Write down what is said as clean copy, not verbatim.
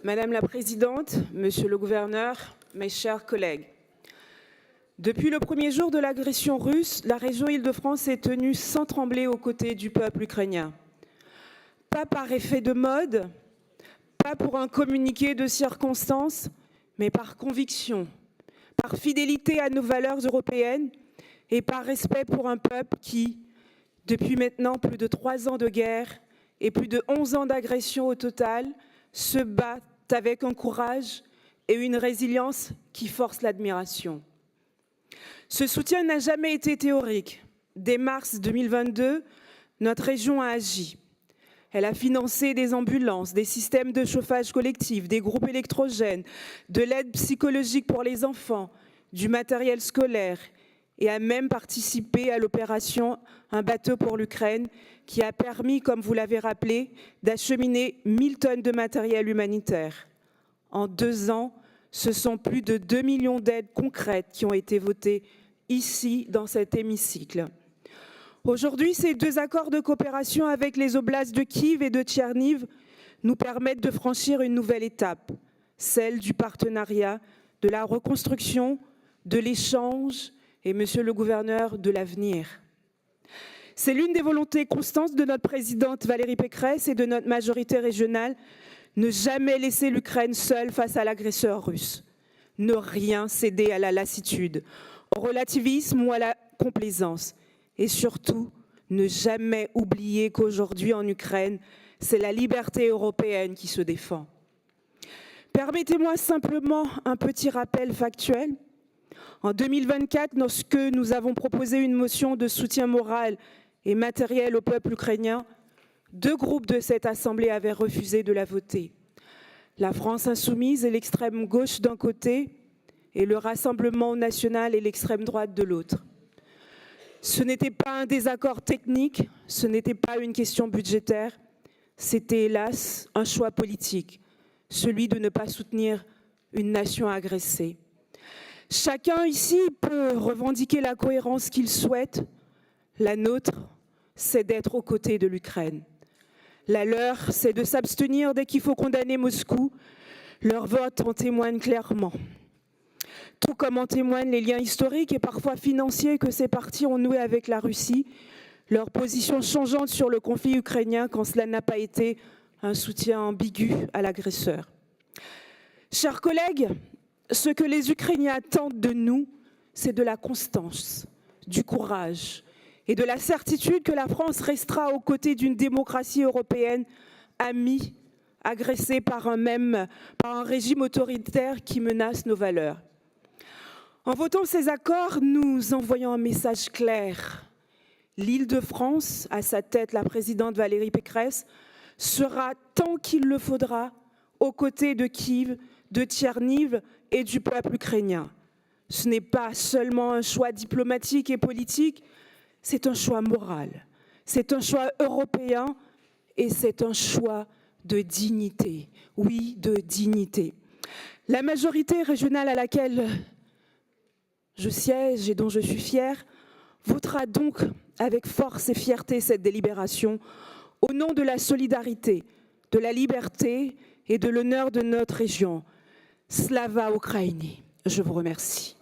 Madame la Présidente, Monsieur le Gouverneur, mes chers collègues, depuis le premier jour de l'agression russe, la région Île-de-France s'est tenue sans trembler aux côtés du peuple ukrainien. Pas par effet de mode, pas pour un communiqué de circonstance, mais par conviction, par fidélité à nos valeurs européennes et par respect pour un peuple qui, depuis maintenant plus de 3 ans de guerre et plus de 11 ans d'agression au total, se bat avec un courage et une résilience qui forcent l'admiration. Ce soutien n'a jamais été théorique. Dès mars 2022, notre région a agi. Elle a financé des ambulances, des systèmes de chauffage collectif, des groupes électrogènes, de l'aide psychologique pour les enfants, du matériel scolaire et a même participé à l'opération Un bateau pour l'Ukraine qui a permis, comme vous l'avez rappelé, d'acheminer 1000 tonnes de matériel humanitaire. En 2 ans, ce sont plus de 2 millions d'aides concrètes qui ont été votées ici, dans cet hémicycle. Aujourd'hui, ces 2 accords de coopération avec les oblasts de Kiev et de Tcherniv nous permettent de franchir une nouvelle étape, celle du partenariat, de la reconstruction, de l'échange et, Monsieur le Gouverneur, de l'avenir. C'est l'une des volontés constantes de notre présidente Valérie Pécresse et de notre majorité régionale, ne jamais laisser l'Ukraine seule face à l'agresseur russe, ne rien céder à la lassitude, au relativisme ou à la complaisance. Et surtout, ne jamais oublier qu'aujourd'hui en Ukraine, c'est la liberté européenne qui se défend. Permettez-moi simplement un petit rappel factuel. En 2024, lorsque nous avons proposé une motion de soutien moral et matériel au peuple ukrainien, 2 groupes de cette Assemblée avaient refusé de la voter. La France insoumise et l'extrême gauche d'un côté, et le Rassemblement national et l'extrême droite de l'autre. Ce n'était pas un désaccord technique, ce n'était pas une question budgétaire, c'était hélas un choix politique, celui de ne pas soutenir une nation agressée. Chacun ici peut revendiquer la cohérence qu'il souhaite, la nôtre, c'est d'être aux côtés de l'Ukraine. La leur, c'est de s'abstenir dès qu'il faut condamner Moscou. Leur vote en témoigne clairement. Tout comme en témoignent les liens historiques et parfois financiers que ces partis ont noués avec la Russie, leur position changeante sur le conflit ukrainien quand cela n'a pas été un soutien ambigu à l'agresseur. Chers collègues, ce que les Ukrainiens attendent de nous, c'est de la constance, du courage et de la certitude que la France restera aux côtés d'une démocratie européenne amie, agressée par un régime autoritaire qui menace nos valeurs. En votant ces accords, nous envoyons un message clair. L'Île-de-France, à sa tête la présidente Valérie Pécresse, sera tant qu'il le faudra aux côtés de Kiev, de Tcherniv et du peuple ukrainien. Ce n'est pas seulement un choix diplomatique et politique, c'est un choix moral, c'est un choix européen et c'est un choix de dignité. Oui, de dignité. La majorité régionale à laquelle je siège et dont je suis fière, votera donc avec force et fierté cette délibération au nom de la solidarité, de la liberté et de l'honneur de notre région. Slava Ukraini. Je vous remercie.